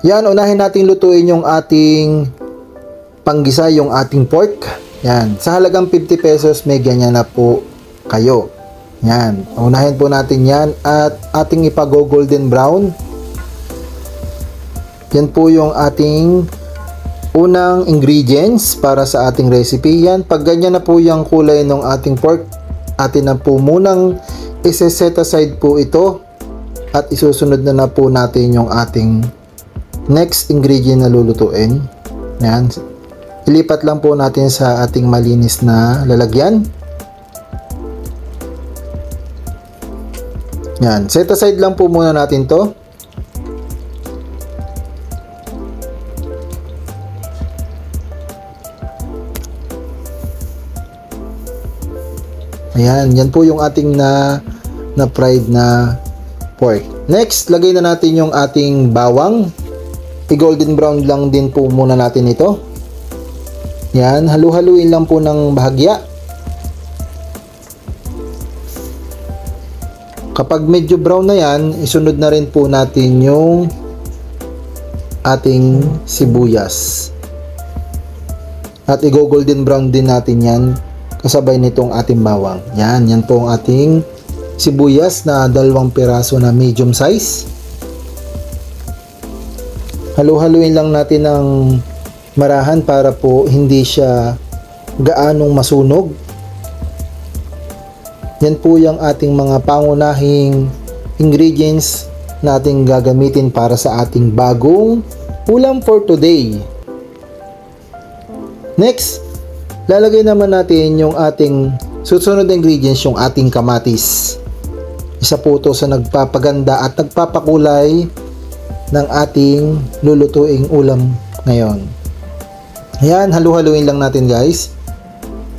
Yan, unahin nating lutuin yung ating panggisa, yung ating pork. Yan, sa halagang 50 pesos may ganyan na po kayo. Yan, unahin po natin yan at ating ipago golden brown. Yan po yung ating unang ingredients para sa ating recipe. Yan, pag ganyan na po yung kulay ng ating pork, atin na po munang isa-set aside po ito at isusunod na po natin yung ating next ingredient na lulutuin. Yan, ilipat lang po natin sa ating malinis na lalagyan. Yan, set aside lang po muna natin to. Ayan, yan po yung ating na fried na pork. Next, lagay na natin yung ating bawang. I-golden brown lang din po muna natin ito. Yan, halu-haluin lang po ng bahagya. Kapag medyo brown na yan, isunod na rin po natin yung ating sibuyas. At i-golden brown din natin yan kasabay nitong ating bawang. Yan, yan po ang ating sibuyas na 2 piraso na medium size. Halu-haluin lang natin ng marahan para po hindi siya gaanong masunog. Yan po yung ating mga pangunahing ingredients na ating gagamitin para sa ating bagong ulam for today. Next, lalagay naman natin yung ating susunod na ingredients, yung ating kamatis. Isa po ito sa nagpapaganda at nagpapakulay ng ating lulutuing ulam ngayon. Ayan, halu-haluin lang natin guys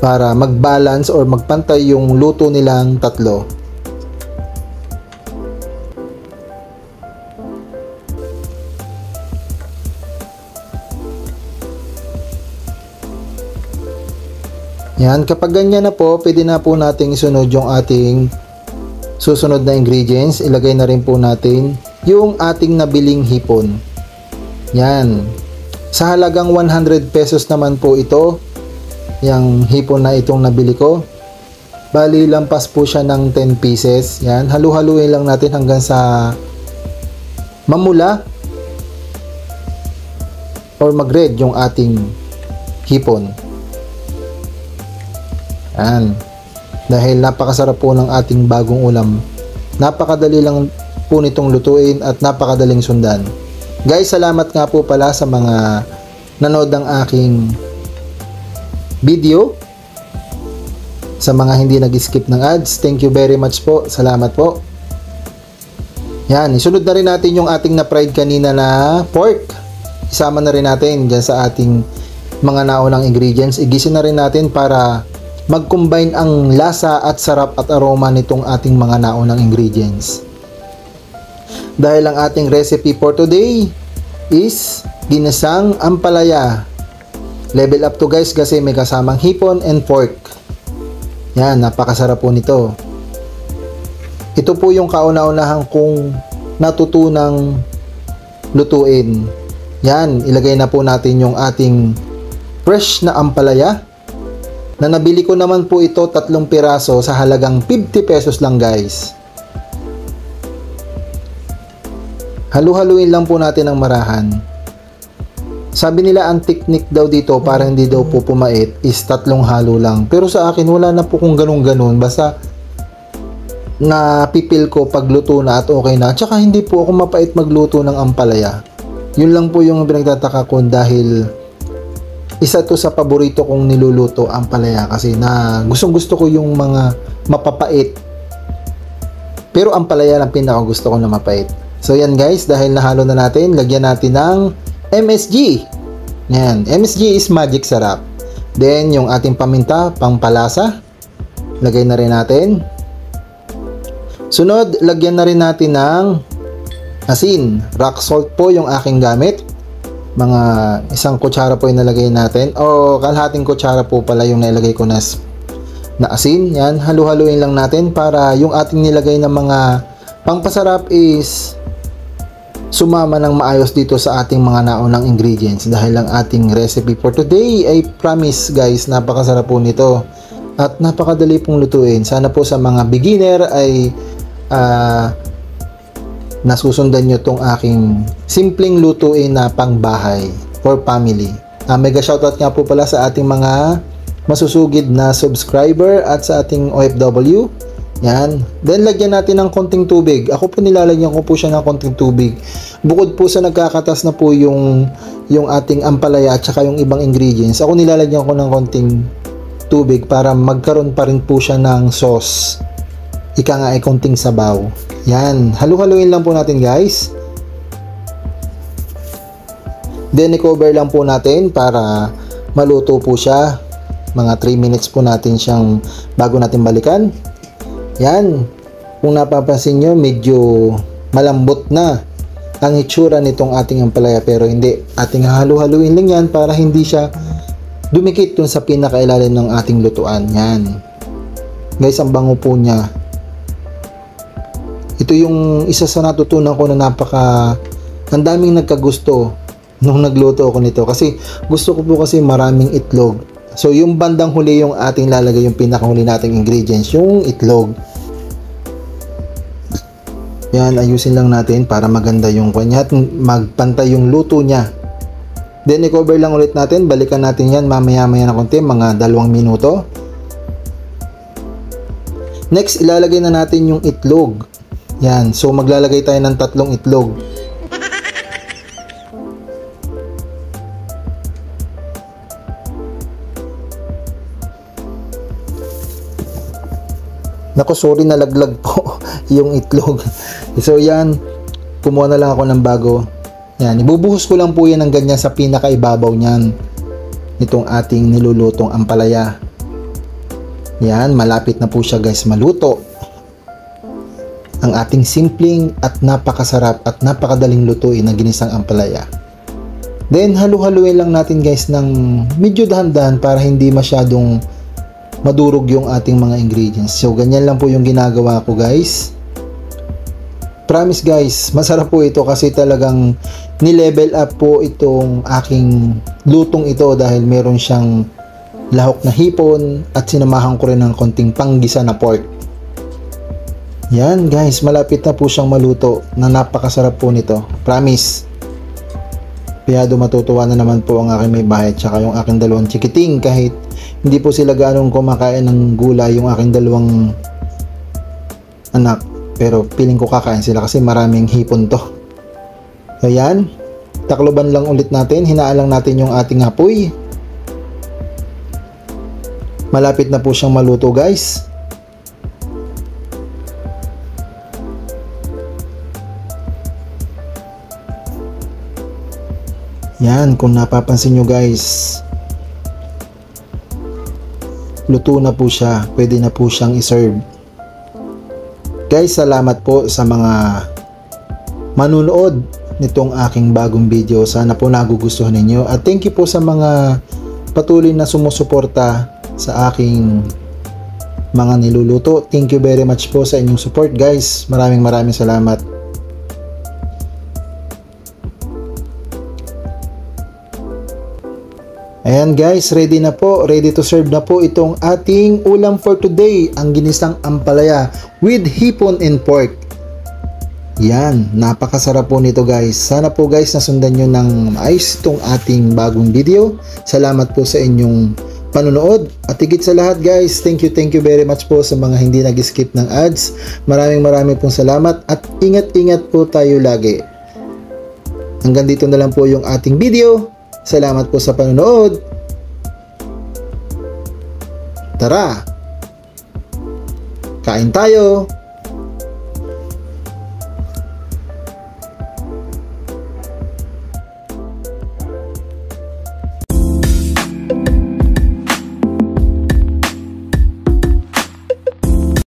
para mag-balance or magpantay yung luto nilang tatlo. Yan, kapag ganyan na po, pwede na po nating isunod yung ating susunod na ingredients. Ilagay na rin po natin yung ating nabiling hipon. Yan. Sa halagang 100 pesos naman po ito, yung hipon na itong nabili ko. Bali, lampas po siya ng 10 pieces. Yan. Halu-haluin lang natin hanggang sa mamula or mag-red yung ating hipon. Yan. Dahil napakasarap po ng ating bagong ulam. Napakadali lang po nitong lutuin at napakadaling sundan. Guys, salamat nga po pala sa mga nanood ng aking video. Sa mga hindi nag-skip ng ads, thank you very much po. Salamat po. Yan, isunod na rin natin yung ating na-fried kanina na pork. Isama na rin natin dyan sa ating mga naunang ingredients. Igisin na rin natin para mag-combine ang lasa at sarap at aroma nitong ating mga naunang ingredients. Dahil ang ating recipe for today is ginisang ampalaya. Level up to guys kasi may kasamang hipon and pork. Yan, napakasarap po nito. Ito po yung kauna-unahan kong natutunang lutuin. Yan, ilagay na po natin yung ating fresh na ampalaya. Na nabili ko naman po ito 3 piraso sa halagang 50 pesos lang guys. Halu-haluin lang po natin ang marahan. Sabi nila ang technique daw dito para hindi daw po pumait is 3 halo lang. Pero sa akin wala na po kung ganun-ganun. Basta napipil ko pagluto na at okay na. Tsaka hindi po ako mapait magluto ng ampalaya. Yun lang po yung pinagtataka ko dahil isa to sa paborito kong niluluto ampalaya kasi na gustong-gusto ko yung mga mapapait. Pero ampalaya lang pinakagusto ko na mapait. So yan guys, dahil nahalo na natin, lagyan natin ng MSG. Yan, MSG is magic sarap. Then yung ating paminta, pangpalasa, lagay na rin natin. Sunod, lagyan na rin natin ng asin. Rock salt po yung aking gamit. Mga 1 kutsara po yung nalagay natin. O kalahating kutsara po pala yung nilagay ko na asin. Yan, halu-haluin lang natin para yung ating nilagay na mga pangpasarap is sumama ng maayos dito sa ating mga naunang ingredients dahil ang ating recipe for today ay promise guys, napakasarap po nito at napakadali pong lutuin. Sana po sa mga beginner ay nasusundan nyo tong aking simpleng lutuin na pangbahay for family. Mega shoutout nga po pala sa ating mga masusugid na subscriber at sa ating OFW. Yan. Then, lagyan natin ng konting tubig. Ako po nilalagyan ko po siya ng konting tubig. Bukod po sa nagkakatas na po yung ating ampalaya at saka yung ibang ingredients, ako nilalagyan ko ng konting tubig para magkaroon pa rin po siya ng sauce. Ika nga ay konting sabaw. Yan. Halu-haluin lang po natin guys. Then, i-cover lang po natin para maluto po siya. Mga 3 minutes po natin siyang bago natin balikan. Yan, kung napapansin nyo, medyo malambot na ang itsura nitong ating ampalaya, pero hindi, ating halu-haluin lang yan para hindi siya dumikit dun sa pinakailalim ng ating lutuan. Yan guys, ang bango po niya. Ito yung isa sa natutunan ko na ang daming nagkagusto nung nagluto ako nito, kasi gusto ko po kasi maraming itlog. So, yung bandang huli yung ating lalagay, yung pinakahuli nating ingredients, yung itlog. Yan, ayusin lang natin para maganda yung kanya at magpantay yung luto niya. Then, i-cover lang ulit natin. Balikan natin yan mamaya-maya na konti, mga 2 minuto. Next, ilalagay na natin yung itlog. Yan, so maglalagay tayo ng 3 itlog. Naku, sorry, nalaglag po yung itlog. So yan, kumuha na lang ako ng bago. Yan, ibubuhos ko lang po yan ng ganyan sa pinakaibabaw niyan, itong ating nilulutong ampalaya. Yan, malapit na po siya guys maluto. Ang ating simpleng at napakasarap at napakadaling lutuin na ginisang ampalaya. Then, halu-haluin lang natin guys ng medyo dahan-dahan para hindi masyadong madurog yung ating mga ingredients. So, ganyan lang po yung ginagawa ko guys. Promise guys, masarap po ito kasi talagang ni-level up po itong aking lutong ito dahil meron siyang lahok na hipon at sinamahan ko rin ng konting panggisa na pork. Yan guys, malapit na po siyang maluto na napakasarap po nito. Promise. Kaya matutuwa na naman po ang aking may bahay at saka yung aking 2 chikiting, kahit hindi po sila ganong kumakain ng gulay yung aking 2 anak, pero piling ko kakain sila kasi maraming hipon to. Ayan, takloban lang ulit natin, hinaan lang natin yung ating apoy. Malapit na po siyang maluto guys. Yan, kung napapansin nyo guys, luto na po siya, pwede na po siyang iserve. Guys, salamat po sa mga manunood nitong aking bagong video. Sana po nagugustuhan ninyo at thank you po sa mga patuloy na sumusuporta sa aking mga niluluto. Thank you very much po sa inyong support guys. Maraming salamat. Ayan guys, ready na po, ready to serve na po itong ating ulam for today, ang ginisang ampalaya with hipon and pork. Yan, napakasarap po nito guys. Sana po guys nasundan nyo ng maayos itong ating bagong video. Salamat po sa inyong panunood at higit sa lahat guys, thank you very much po sa mga hindi nag-skip ng ads. Maraming pong salamat at ingat-ingat po tayo lagi. Hanggang dito na lang po yung ating video. Salamat po sa panonood. Tara, kain tayo.